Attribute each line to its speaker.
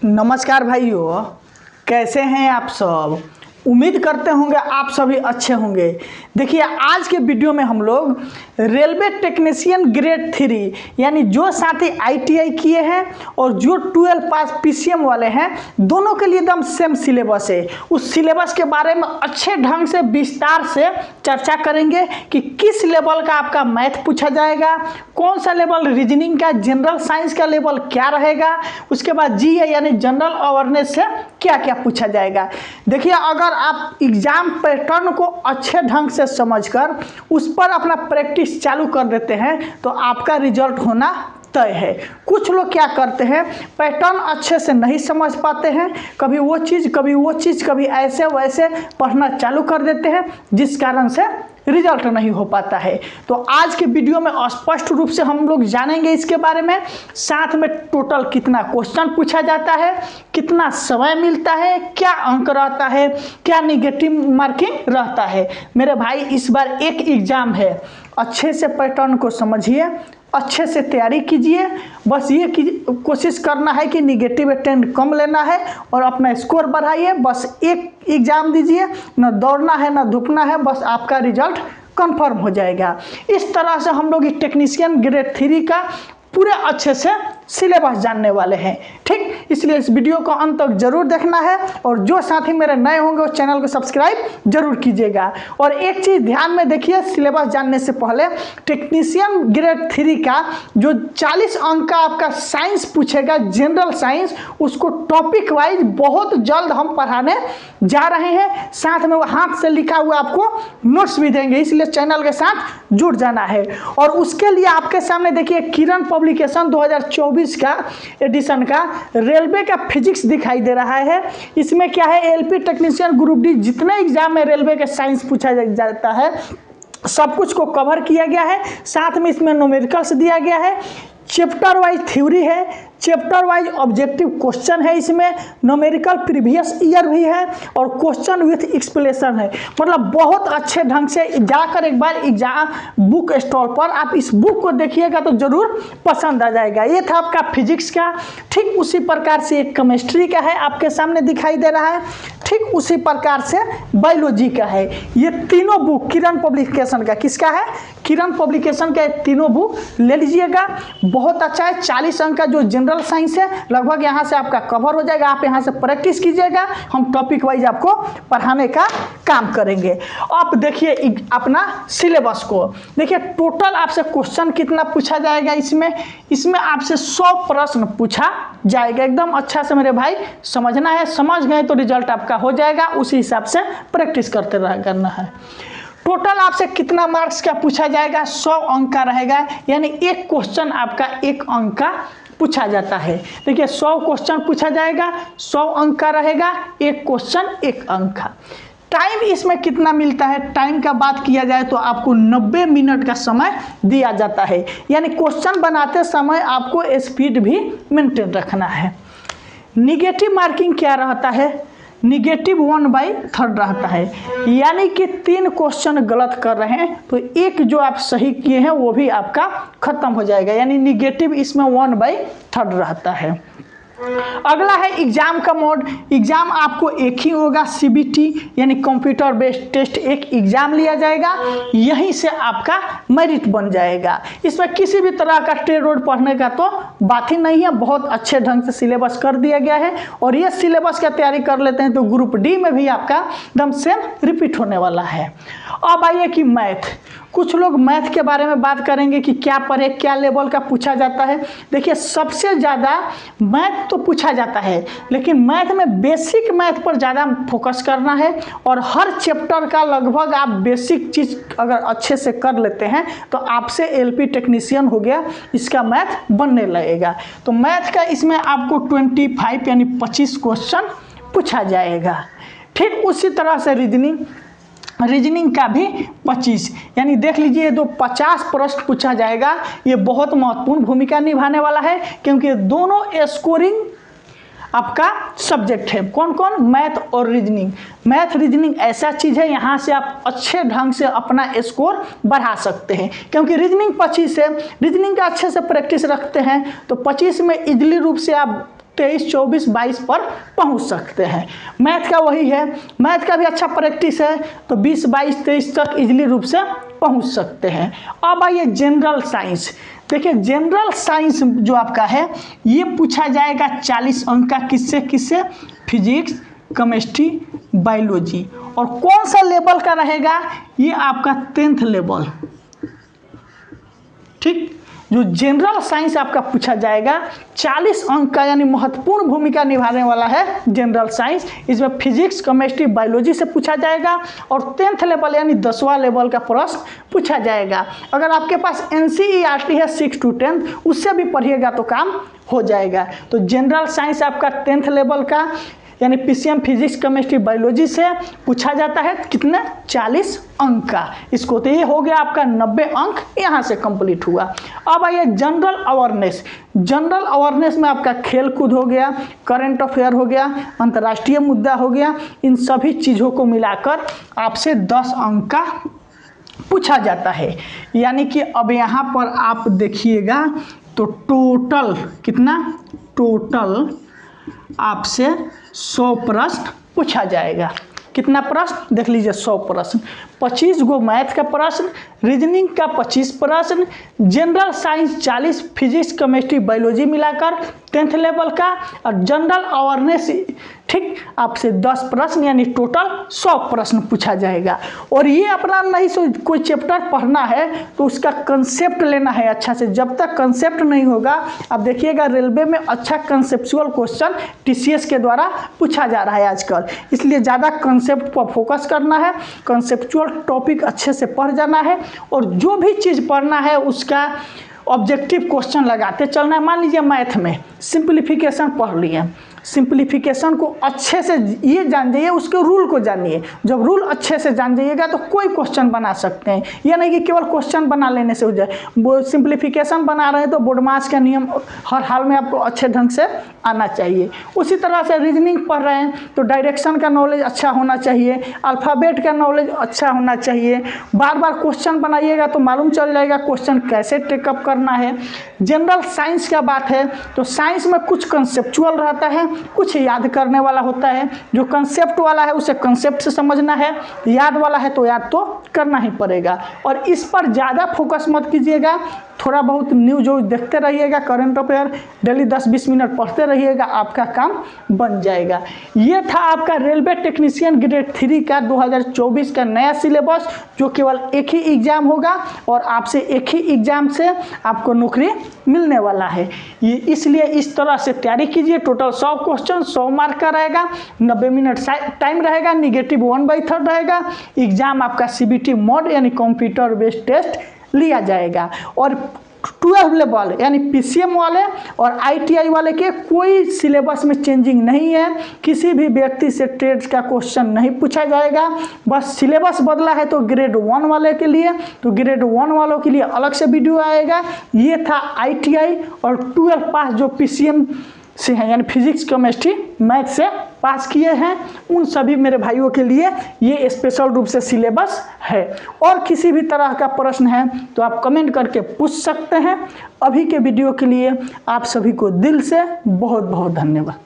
Speaker 1: नमस्कार भाइयों, कैसे हैं आप सब। उम्मीद करते होंगे आप सभी अच्छे होंगे। देखिए, आज के वीडियो में हम लोग रेलवे टेक्नीशियन ग्रेड 3 यानी जो साथी ITI किए हैं और जो 12 पास PCM वाले हैं, दोनों के लिए एकदम सेम सिलेबस है। उस सिलेबस के बारे में अच्छे ढंग से विस्तार से चर्चा करेंगे कि किस लेवल का आपका मैथ पूछा जाएगा, कौन सा लेवल रीजनिंग का, जनरल साइंस का लेवल क्या रहेगा, उसके बाद GA यानी जनरल अवेयरनेस से क्या क्या पूछा जाएगा। देखिए, अगर आप एग्जाम पैटर्न को अच्छे ढंग से समझकर उस पर अपना प्रैक्टिस चालू कर देते हैं तो आपका रिजल्ट होना तय है। कुछ लोग क्या करते हैं, पैटर्न अच्छे से नहीं समझ पाते हैं, कभी वो चीज़ कभी वो चीज़, कभी ऐसे वैसे पढ़ना चालू कर देते हैं, जिस कारण से रिजल्ट नहीं हो पाता है। तो आज के वीडियो में स्पष्ट रूप से हम लोग जानेंगे इसके बारे में, साथ में टोटल कितना क्वेश्चन पूछा जाता है, कितना समय मिलता है, क्या अंक रहता है, क्या निगेटिव मार्किंग रहता है। मेरे भाई, इस बार एक एग्जाम है, अच्छे से पैटर्न को समझिए, अच्छे से तैयारी कीजिए। बस ये कोशिश करना है कि निगेटिव अटेम्प्ट कम लेना है और अपना स्कोर बढ़ाइए। बस एक एग्ज़ाम दीजिए, न दौड़ना है न धूपना है, बस आपका रिजल्ट कंफर्म हो जाएगा। इस तरह से हम लोग टेक्नीशियन ग्रेड 3 का पूरे अच्छे से सिलेबस जानने वाले हैं, ठीक। इसलिए इस वीडियो को अंत तक जरूर देखना है और जो साथी मेरे नए होंगे उस चैनल को सब्सक्राइब जरूर कीजिएगा। और एक चीज़ ध्यान में देखिए, सिलेबस जानने से पहले टेक्नीशियन ग्रेड 3 का जो 40 अंक का आपका साइंस पूछेगा, जनरल साइंस, उसको टॉपिक वाइज बहुत जल्द हम पढ़ाने जा रहे हैं। साथ में वो हाथ से लिखा हुआ आपको नोट्स भी देंगे, इसलिए चैनल के साथ जुड़ जाना है। और उसके लिए आपके सामने देखिए, किरण पब्लिकेशन 2024 का एडिशन का रेलवे का फिजिक्स दिखाई दे रहा है। इसमें क्या है, LP टेक्नीशियन ग्रुप D जितने एग्जाम में रेलवे का साइंस पूछा जाता है सब कुछ को कवर किया गया है। साथ में इसमें न्यूमेरिकल्स दिया गया है, चैप्टर वाइज थ्योरी है, चैप्टर वाइज ऑब्जेक्टिव क्वेश्चन है, इसमें न्यूमेरिकल प्रीवियस ईयर भी है और क्वेश्चन विथ एक्सप्लेनेशन है। मतलब बहुत अच्छे ढंग से जाकर एक बार एग्जाम बुक स्टॉल पर आप इस बुक को देखिएगा तो जरूर पसंद आ जाएगा। ये था आपका फिजिक्स का। ठीक उसी प्रकार से एक केमिस्ट्री का है, आपके सामने दिखाई दे रहा है। ठीक उसी प्रकार से बायोलॉजी का है। ये तीनों बुक किरण पब्लिकेशन का, किसका है, किरण पब्लिकेशन का तीनों बुक ले लीजिएगा। बहुत अच्छा है। 40 अंक का जो जनरल साइंस है लगभग यहाँ से आपका कवर हो जाएगा। आप यहाँ से प्रैक्टिस कीजिएगा, हम टॉपिक वाइज आपको पढ़ाने का काम करेंगे। अब देखिए अपना सिलेबस को देखिए, टोटल आपसे क्वेश्चन कितना पूछा जाएगा। इसमें आपसे 100 प्रश्न पूछा जाएगा। एकदम अच्छा से मेरे भाई समझना है, समझ गए तो रिजल्ट आपका हो जाएगा। उसी हिसाब से प्रैक्टिस करते करना है। टोटल आपसे कितना मार्क्स का पूछा जाएगा, 100 अंक का रहेगा, यानी एक क्वेश्चन आपका 1 अंक का पूछा जाता है। देखिए, 100 क्वेश्चन पूछा जाएगा, 100 अंक का रहेगा, एक क्वेश्चन 1 अंक का। टाइम इसमें कितना मिलता है, टाइम का बात किया जाए तो आपको 90 मिनट का समय दिया जाता है। यानी क्वेश्चन बनाते समय आपको स्पीड भी मेंटेन रखना है। निगेटिव मार्किंग क्या रहता है, निगेटिव 1/3 रहता है। यानी कि 3 क्वेश्चन गलत कर रहे हैं तो एक जो आप सही किए हैं वो भी आपका खत्म हो जाएगा। यानी निगेटिव इसमें 1/3 रहता है। अगला है एग्जाम का मोड। एग्जाम आपको एक ही होगा, CBT यानी कंप्यूटर बेस्ड टेस्ट। एक एग्जाम लिया जाएगा, यहीं से आपका मेरिट बन जाएगा। इसमें किसी भी तरह का टेरोड पढ़ने का तो बात ही नहीं है। बहुत अच्छे ढंग से सिलेबस कर दिया गया है और ये सिलेबस का तैयारी कर लेते हैं तो ग्रुप D में भी आपका एकदम सेम रिपीट होने वाला है। अब आइए कि मैथ, कुछ लोग मैथ के बारे में बात करेंगे कि क्या पढ़े, क्या लेवल का पूछा जाता है। देखिए, सबसे ज़्यादा मैथ तो पूछा जाता है, लेकिन मैथ में बेसिक मैथ पर ज़्यादा फोकस करना है और हर चैप्टर का लगभग आप बेसिक चीज़ अगर अच्छे से कर लेते हैं तो आपसे LP टेक्नीशियन हो गया, इसका मैथ बनने लगेगा। तो मैथ का इसमें आपको 25 यानी 25 क्वेश्चन पूछा जाएगा। ठीक उसी तरह से रीजनिंग का भी 25, यानी देख लीजिए 50 प्रश्न पूछा जाएगा। ये बहुत महत्वपूर्ण भूमिका निभाने वाला है क्योंकि दोनों स्कोरिंग आपका सब्जेक्ट है। कौन कौन? मैथ और रीजनिंग। मैथ रीजनिंग ऐसा चीज़ है यहाँ से आप अच्छे ढंग से अपना स्कोर बढ़ा सकते हैं, क्योंकि रीजनिंग 25 है, रीजनिंग का अच्छे से प्रैक्टिस रखते हैं तो 25 में इजली रूप से आप 23, 24, 22 पर पहुंच सकते हैं। मैथ का वही है, मैथ का भी अच्छा प्रैक्टिस है तो 20, 22, 23 तक इजली रूप से पहुंच सकते हैं। अब आइए जनरल साइंस। देखिए जनरल साइंस जो आपका है ये पूछा जाएगा 40 अंक का। किससे किससे? Physics, chemistry, biology. और कौन सा लेवल का रहेगा? ये आपका 10th लेवल। ठीक, जो जनरल साइंस आपका पूछा जाएगा 40 अंक का, यानी महत्वपूर्ण भूमिका निभाने वाला है जनरल साइंस। इसमें फिजिक्स, केमिस्ट्री, बायोलॉजी से पूछा जाएगा और 10th लेवल यानी 10वां लेवल का प्रश्न पूछा जाएगा। अगर आपके पास NCERT है 6 to 10 उससे भी पढ़िएगा तो काम हो जाएगा। तो जनरल साइंस आपका 10th लेवल का यानी PCM, फिजिक्स, केमिस्ट्री, बायोलॉजी से पूछा जाता है कितने? 40 अंक का। इसको तो ये हो गया आपका 90 अंक यहाँ से कंप्लीट हुआ। अब आइए जनरल अवेयरनेस। जनरल अवेयरनेस में आपका खेल कूद हो गया, करंट अफेयर हो गया, अंतर्राष्ट्रीय मुद्दा हो गया। इन सभी चीज़ों को मिलाकर आपसे 10 अंक का पूछा जाता है। यानी कि अब यहाँ पर आप देखिएगा तो टोटल कितना? टोटल आपसे 100 प्रश्न पूछा जाएगा। कितना प्रश्न? देख लीजिए 100 प्रश्न। 25 गो मैथ का प्रश्न, रीजनिंग का 25 प्रश्न, general science 40, physics, chemistry, biology मिलाकर 10th लेवल का, और जनरल अवेयरनेस ठीक आपसे 10 प्रश्न यानी टोटल 100 प्रश्न पूछा जाएगा। और ये अपना नहीं कोई चैप्टर पढ़ना है तो उसका कंसेप्ट लेना है अच्छा से। जब तक कंसेप्ट नहीं होगा, आप देखिएगा रेलवे में अच्छा कंसेप्चुअल क्वेश्चन TCS के द्वारा पूछा जा रहा है आजकल, इसलिए ज़्यादा कंसेप्ट पर फोकस करना है, कंसेप्चुअल टॉपिक अच्छे से पढ़ जाना है और जो भी चीज़ पढ़ना है उसका ऑब्जेक्टिव क्वेश्चन लगाते चलना है। मान लीजिए मैथ में सिंप्लीफिकेशन पढ़ लिए, सिंप्लीफिकेशन को अच्छे से ये जान जाइए, उसके रूल को जानिए। जब रूल अच्छे से जान जाइएगा तो कोई क्वेश्चन बना सकते हैं। यह नहीं कि केवल क्वेश्चन बना लेने से हो जाए। वो सिंप्लीफिकेशन बना रहे हैं तो बोर्डमास का नियम हर हाल में आपको अच्छे ढंग से आना चाहिए। उसी तरह से रीजनिंग पढ़ रहे हैं तो डायरेक्शन का नॉलेज अच्छा होना चाहिए, अल्फ़ाबेट का नॉलेज अच्छा होना चाहिए। बार बार क्वेश्चन बनाइएगा तो मालूम चल जाएगा क्वेश्चन कैसे टेकअप करना है। जनरल साइंस का बात है तो साइंस में कुछ कंसेप्चुअल रहता है, कुछ याद करने वाला होता है। जो कंसेप्ट वाला है उसे कंसेप्ट से समझना है, याद वाला है तो याद तो करना ही पड़ेगा। और इस पर ज़्यादा फोकस मत कीजिएगा, थोड़ा बहुत न्यूज देखते रहिएगा, करंट अफेयर डेली 10-20 मिनट पढ़ते रहिएगा, आपका काम बन जाएगा। ये था आपका रेलवे टेक्नीशियन ग्रेड 3 का 2024 का नया सिलेबस, जो केवल एक ही एग्ज़ाम होगा और आपसे एक ही एग्ज़ाम से आपको नौकरी मिलने वाला है। ये इसलिए इस तरह से तैयारी कीजिए। टोटल 100 क्वेश्चन 100 मार्क का रहेगा, 90 मिनट टाइम रहेगा, निगेटिव 1/3 रहेगा। एग्ज़ाम आपका CBT मोड यानी कंप्यूटर बेस्ड टेस्ट लिया जाएगा। और 12 लेवल यानी PCM वाले और ITI वाले के कोई सिलेबस में चेंजिंग नहीं है। किसी भी व्यक्ति से ट्रेड का क्वेश्चन नहीं पूछा जाएगा, बस सिलेबस बदला है तो ग्रेड 1 वाले के लिए, तो ग्रेड 1 वालों के लिए अलग से वीडियो आएगा। ये था ITI और 12 पास जो PCM से हैं यानी फिजिक्स, केमिस्ट्री, मैथ से पास किए हैं, उन सभी मेरे भाइयों के लिए ये स्पेशल रूप से सिलेबस है। और किसी भी तरह का प्रश्न है तो आप कमेंट करके पूछ सकते हैं। अभी के वीडियो के लिए आप सभी को दिल से बहुत बहुत धन्यवाद।